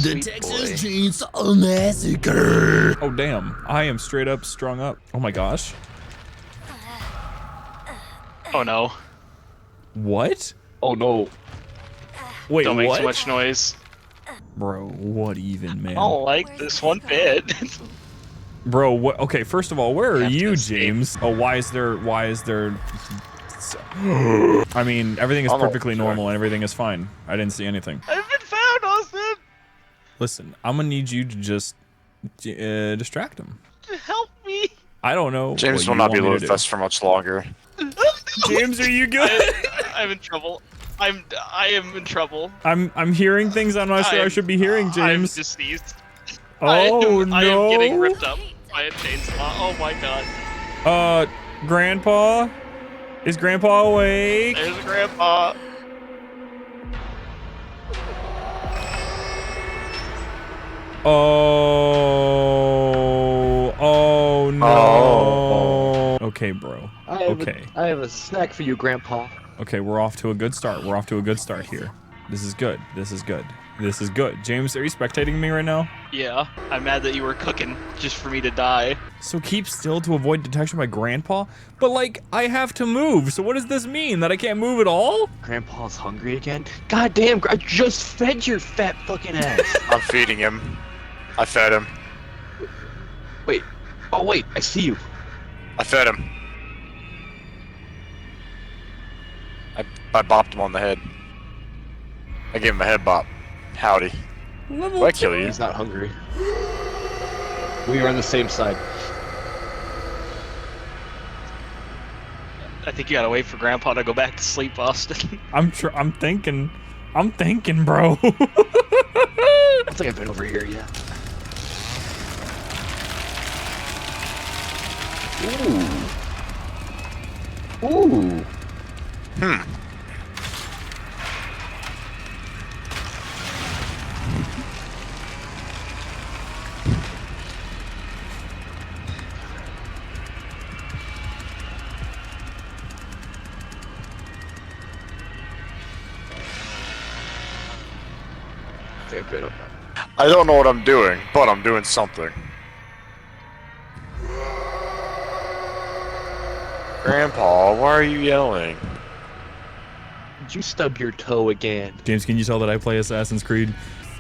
The Texas Chainsaw Massacre. Oh, damn. I am straight up strung up. Oh, my gosh. Oh, no. What? Oh no. Wait, Don't make what? too much noise. Bro, what even, man? I don't like this one bit. Bro, what? Okay, first of all, where are Have to you, escape. James? Oh, why is there? I mean, everything is perfectly normal and everything is fine. I didn't see anything. I've been found, Austin! Listen, I'm gonna need you to just distract him. Help me! I don't know. James what will you not be want me to with do. us for much longer. James, are you good? I'm in trouble. I am in trouble. I'm hearing things I'm not sure I should be hearing, I'm James. deceased. Oh no! I am getting ripped up by a chainsaw. Oh my god. Grandpa? Is Grandpa awake? There's a grandpa. Oh no. Okay, bro. Okay. I have a snack for you, Grandpa. Okay, we're off to a good start. We're off to a good start here. This is good. This is good. This is good. James, are you spectating me right now? Yeah, I'm mad that you were cooking just for me to die. So keep still to avoid detection by Grandpa? But like, I have to move, so what does this mean? That I can't move at all? Grandpa's hungry again? God damn, I just fed your fat fucking ass. I'm feeding him. I fed him. Wait. Oh wait, I see you. I fed him. I bopped him on the head. I gave him a head bop. Howdy. Level Will I kill you? He's not hungry. We are on the same side. I think you gotta wait for Grandpa to go back to sleep, Austin. I'm thinking, bro. I don't think I've been over here yet. Ooh. Ooh. I don't know what I'm doing, but I'm doing something. Grandpa, why are you yelling? Did you stub your toe again? James, can you tell that I play Assassin's Creed?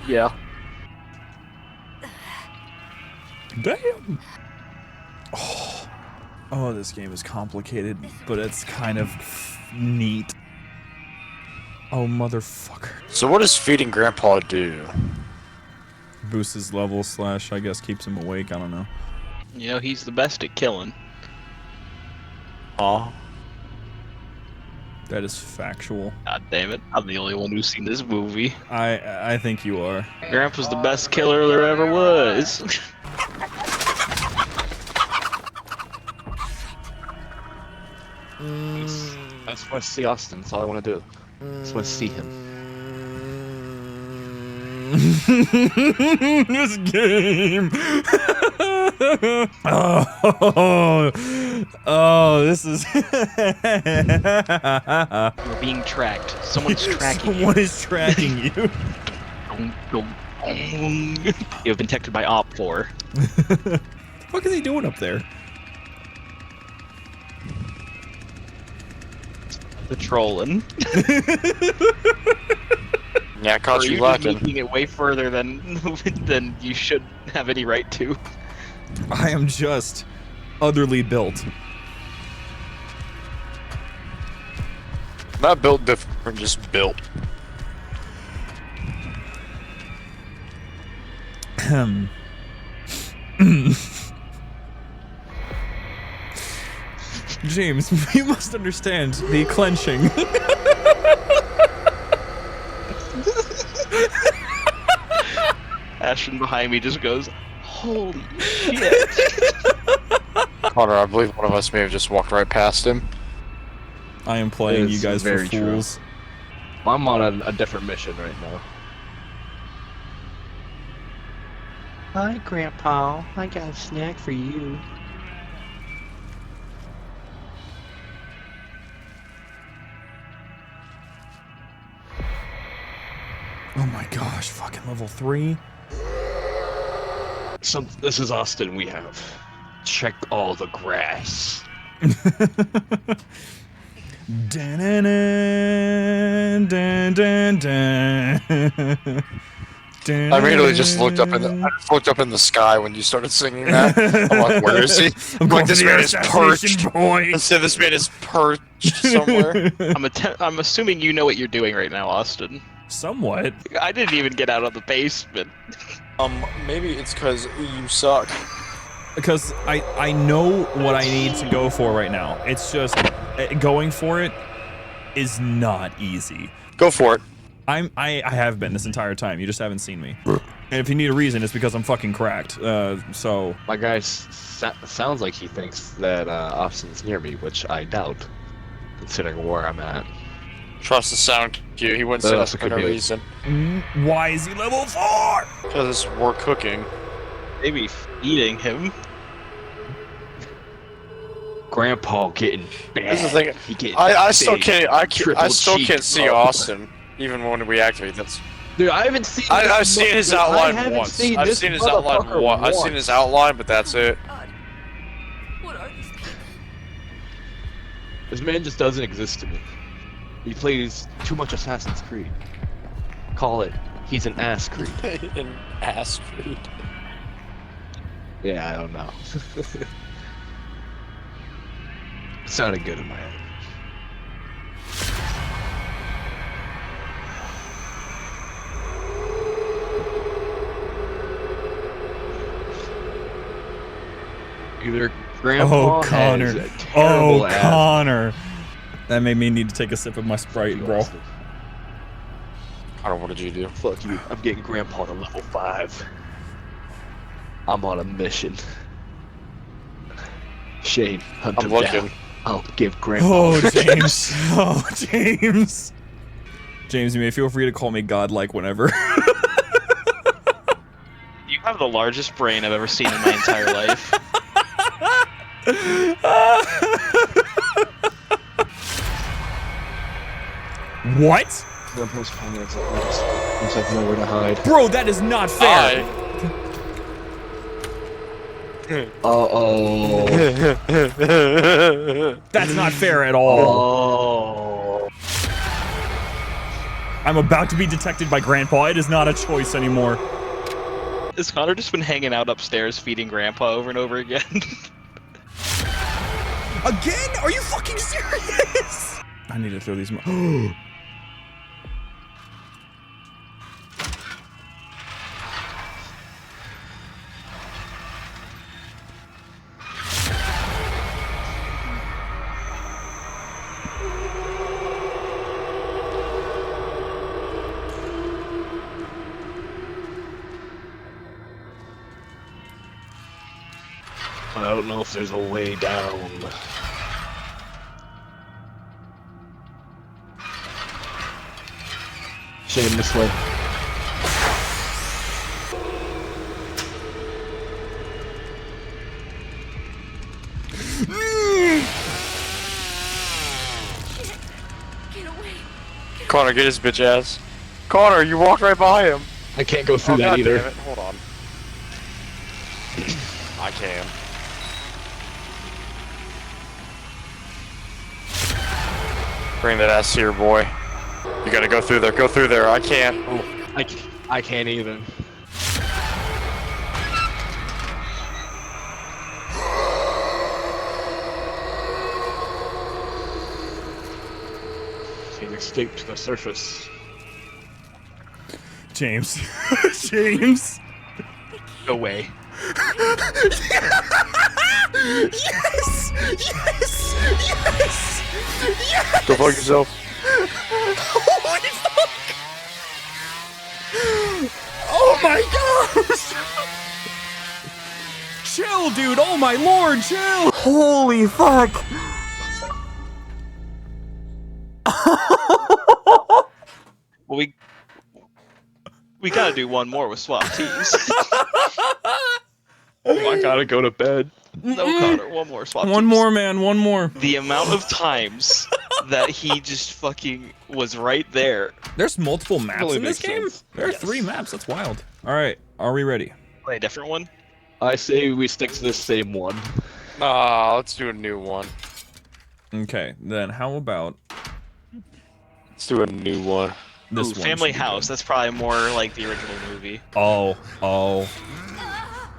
Yeah. Damn. Oh, this game is complicated, but it's kind of neat. Oh, motherfucker. So what does feeding Grandpa do? Boosts his level / I guess keeps him awake, I don't know. You know, he's the best at killing. Huh? That is factual. God damn it. I'm the only one who's seen this movie. I think you are. Grandpa's the best killer there ever was. I just want to see Austin. That's all I want to do. I just want to see him. This game. Oh, this is. You're being tracked. Someone's tracking you. Someone is tracking you. You have been detected by Op4. What the fuck is he doing up there? Patrolling. Yeah, I caught Or you you're just lacking. making it way further than you should have any right to. I am just utterly built. Not built different, just built. James, you must understand the clenching. Ashton behind me just goes, holy shit. Connor, I believe one of us may have just walked right past him. I am playing It's you guys for very true. fools. I'm on a different mission right now. Hi, Grandpa. I got a snack for you. Oh my gosh, fucking level 3? This is Austin. We have check all the grass. Dun, dun, dun, dun. I immediately just looked up in the sky when you started singing that. I'm like, where is he? I'm like, going this for the man is assassination perched. point. Instead, this man is perched somewhere. I'm assuming you know what you're doing right now, Austin. Somewhat. I didn't even get out of the basement. Maybe it's because you suck. Because I know what I need to go for right now. It's just going for it is not easy. Go for it. I have been this entire time. You just haven't seen me. And if you need a reason, it's because I'm fucking cracked. So My guy sounds like he thinks that Austin's near me, which I doubt, considering where I'm at. Trust the sound cue. He wouldn't say that for no reason. why is he level 4? Because we're cooking. Maybe eating him. Grandpa getting bad. This is the thing. He getting I still big, can't. I triple still can't cheeked see up. Austin, even when we activate. That's. Dude, I haven't seen. I've seen his outline once. I've this seen his outline motherfucker once. I've seen his outline, but that's it. What are these? This man just doesn't exist to me. He plays too much Assassin's Creed. Call it. He's an ass creed. An ass creed. Yeah, I don't know. It sounded good in my head. Either Grandpa Oh, Connor. has a terrible ass. Connor. That made me need to take a sip of my Sprite, bro. I don't know, what did you do? Fuck you. I'm getting Grandpa to level 5. I'm on a mission. Shane, hunt I'm him looking. down. I'll give Grandpa. Oh, James. Oh, James. James, you may feel free to call me godlike whenever. You have the largest brain I've ever seen in my entire life. What? Grandpa's finance at last. Looks like nowhere to hide. Bro, that is not fair. Uh-oh. That's not fair at all. Oh. I'm about to be detected by Grandpa. It is not a choice anymore. Has Connor just been hanging out upstairs feeding Grandpa over and over again? Again? Are you fucking serious? I need to throw these. I don't know if there's a way down. Shane, this way. Get away. Connor, get his bitch ass. Connor, you walked right by him. I can't go through that God either. damn it. Hold on. I can. Bring that ass here, boy. You gotta go through there. Go through there. I can't. Oh, I can't even. He's escaped to the surface. James. James. No way. Yes! Yes! Yes! Yes! Go fuck yourself. Holy fuck! Oh my gosh! Chill, dude! Oh my lord, chill! Holy fuck! Well, we gotta do one more with swap teams. I gotta go to bed. No, Connor, one more swap One teams. more, man, one more. The amount of times that he just fucking was right there. There's multiple maps Totally in this makes game? sense. There are Yes. 3 maps. That's wild. All right. Are we ready? Play a different one. I say we stick to the same one. Let's do a new one. Okay. Then how about Let's do a new one. this Ooh, one? Family should be House. good. That's probably more like the original movie. Oh.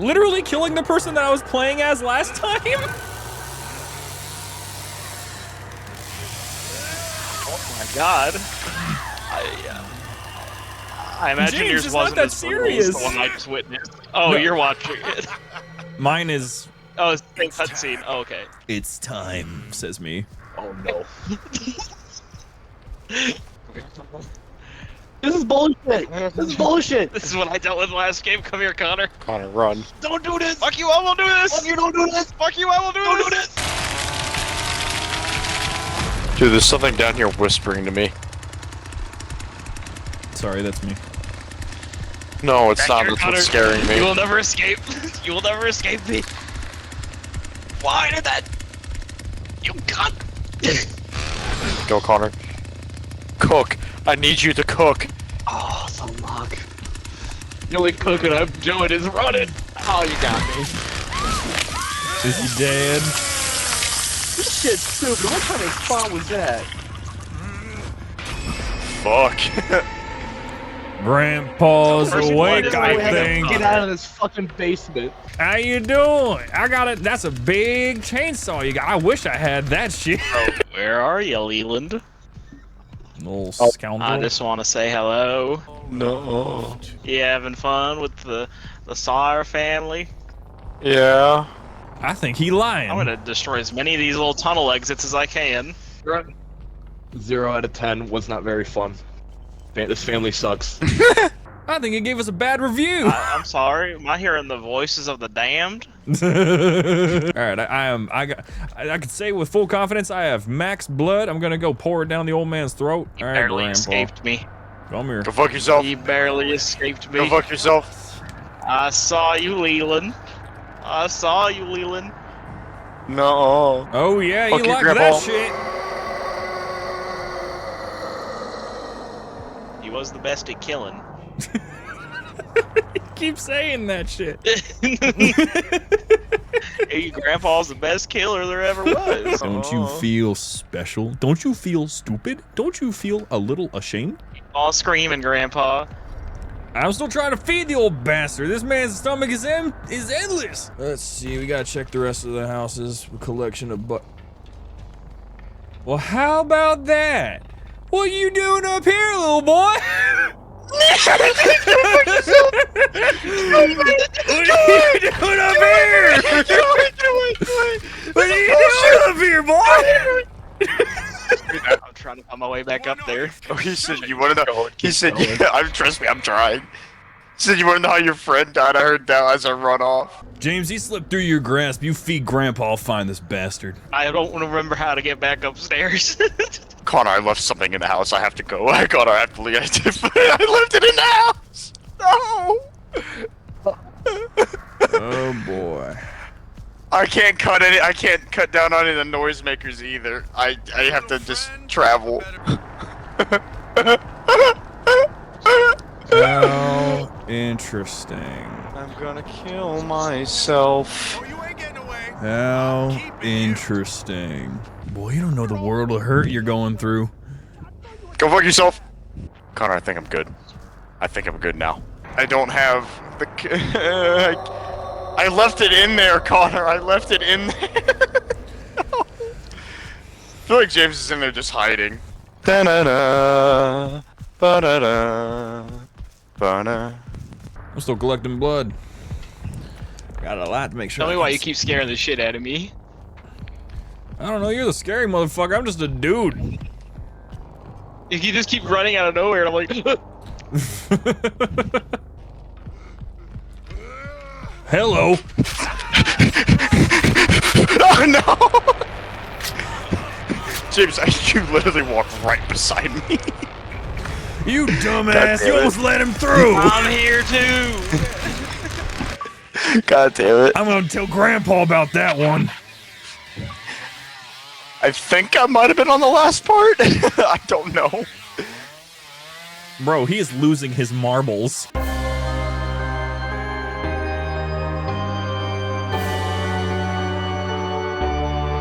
Literally killing the person that I was playing as last time? Oh my god. I imagine James, yours it's not wasn't that as brutal as serious. the one I just witnessed. Oh, No. you're watching it. Mine is. Oh, it's the same cutscene. Oh, okay. It's time, says me. Oh no. This is bullshit. This is bullshit. This is what I dealt with last game. Come here, Connor. Connor, run. Don't do this. Fuck you, I will do this! Fuck you, don't do this. Fuck you, I will do Don't do this! this. Dude, there's something down here whispering to me. Sorry, that's me. No, it's Back not. here, That's Connor. what's scaring You me. will never escape. You will never escape me. Why did that? You cunt! Go, Connor. Cook. I need you to cook. Oh, it's unlock. The only cooking I'm doing is running. Oh, you got me. Is he dead? This shit's stupid. What kind of spot was that? Fuck. Grandpa's First awake, blood is I way ahead of think. Get out of this fucking basement. How you doing? I got it. That's a big chainsaw you got. I wish I had that shit. Where are you, Leland? Little Oh, scoundrel. I just want to say hello. No. You having fun with the Sawyer family? Yeah. I think he lying. I'm gonna destroy as many of these little tunnel exits as I can. 0 out of 10 was not very fun. This family sucks. I think it gave us a bad review. I'm sorry. Am I hearing the voices of the damned? All right, I can say with full confidence I have max blood. I'm gonna go pour it down the old man's throat. You All right, barely Grandpa. escaped me. Come here. Go fuck yourself. You barely escaped Go me. fuck yourself. I saw you, Leland. I saw you, Leland. No. Oh yeah, Fuck you you, like Grandpa. that shit. He was the best at killing. Keep saying that shit. Hey, Grandpa's the best killer there ever was. Don't you feel special? Don't you feel stupid? Don't you feel a little ashamed? All screaming, Grandpa. I'm still trying to feed the old bastard. This man's stomach is endless. Let's see. We gotta check the rest of the houses. A collection of Well, how about that? What you doing up here, little boy? What are you doing up here? What are you doing up here, boy? I'm trying to find my way back up there. Oh, he said you want to know. He said, yeah, trust me, I'm trying. He said you want to know how your friend died. I heard that as I run off. James, he slipped through your grasp. You feed Grandpa. I'll find this bastard. I don't remember how to get back upstairs. Connor, I left something in the house. I have to go. Connor, I have to leave. I left it in the house. No. Oh boy. I can't cut down on any of the noisemakers either. I have to just travel. How interesting. I'm gonna kill myself. How interesting. Boy, you don't know the world of hurt you're going through. Go fuck yourself. Connor, I think I'm good. I think I'm good now. I don't have the. I left it in there, Connor. I left it in there. No. I feel like James is in there just hiding. Da-da-da, ba-da-da, ba-da. I'm still collecting blood. Got a lot to make sure. Tell me I why can you keep scaring the shit out of me. I don't know. You're the scary motherfucker. I'm just a dude. You just keep running out of nowhere, and I'm like, Hello. Oh no! James, you literally walked right beside me. You God dumbass. damn You it. almost let him through. I'm here too. God damn it. I'm gonna tell Grandpa about that one. I think I might have been on the last part. I don't know. Bro, he is losing his marbles.